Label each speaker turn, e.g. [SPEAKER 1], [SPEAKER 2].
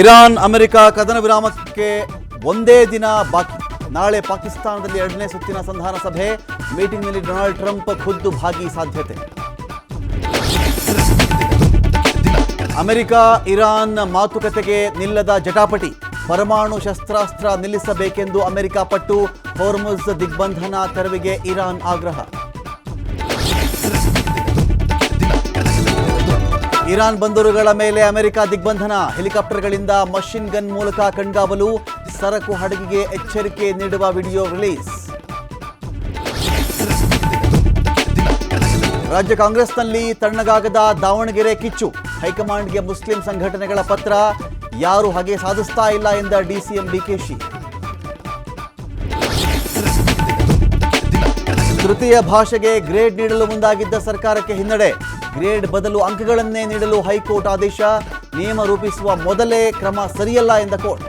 [SPEAKER 1] Iran America ಕದನ ವಿರಾಮಕ್ಕೆ ಒಂದೇ ದಿನ ಬಾಕಿ. ನಾಳೆ ಪಾಕಿಸ್ತಾನದಲ್ಲಿ ಎರಡನೇ ಸುತ್ತಿನ ಸಂಧಾನ ಸಭೆ. ಮೀಟಿಂಗ್ನಲ್ಲಿ ಡೊನಾಲ್ಡ್ ಟ್ರಂಪ್ ಖುದ್ದು ಭಾಗಿ ಸಾಧ್ಯತೆ. ಅಮೆರಿಕ ಇರಾನ್ ಮಾತುಕತೆಗೆ ನಿಲ್ಲದ ಜಟಾಪಟಿ. ಪರಮಾಣು ಶಸ್ತ್ರಾಸ್ತ್ರ ನಿಲ್ಲಿಸಬೇಕೆಂದು ಅಮೆರಿಕ ಪಟ್ಟು. ಹೋರ್ಮುಜ್ ದಿಗ್ಬಂಧನ ತೆರವಿಗೆ ಇರಾನ್ ಆಗ್ರಹ. ಇರಾನ್ ಬಂದರುಗಳ ಮೇಲೆ ಅಮೆರಿಕ ದಿಗ್ಬಂಧನ. ಹೆಲಿಕಾಪ್ಟರ್ಗಳಿಂದ ಮಷಿನ್ ಗನ್ ಮೂಲಕ ಕಣ್ಗಾವಲು. ಸರಕು ಹಡಗಿಗೆ ಎಚ್ಚರಿಕೆ ನೀಡುವ ವಿಡಿಯೋ ರಿಲೀಸ್. ರಾಜ್ಯ ಕಾಂಗ್ರೆಸ್ನಲ್ಲಿ ತಣ್ಣಗಾಗದ ದಾವಣಗೆರೆ ಕಿಚ್ಚು. ಹೈಕಮಾಂಡ್ಗೆ ಮುಸ್ಲಿಂ ಸಂಘಟನೆಗಳ ಪತ್ರ. ಯಾರು ಹಾಗೆ ಸಾಧಿಸ್ತಾ ಇಲ್ಲ ಎಂದ ಡಿಸಿಎಂ ಡಿಕೆಶಿ. ತೃತೀಯ ಭಾಷೆಗೆ ಗ್ರೇಡ್ ನೀಡಲು ಮುಂದಾಗಿದ್ದ ಸರ್ಕಾರಕ್ಕೆ ಹಿನ್ನಡೆ. ಗ್ರೇಡ್ ಬದಲು ಅಂಕಗಳನ್ನೇ ನೀಡಲು ಹೈಕೋರ್ಟ್ ಆದೇಶ. ನಿಯಮ ರೂಪಿಸುವ ಮೊದಲೇ ಕ್ರಮ ಸರಿಯಲ್ಲ ಎಂದ ಕೋರ್ಟ್.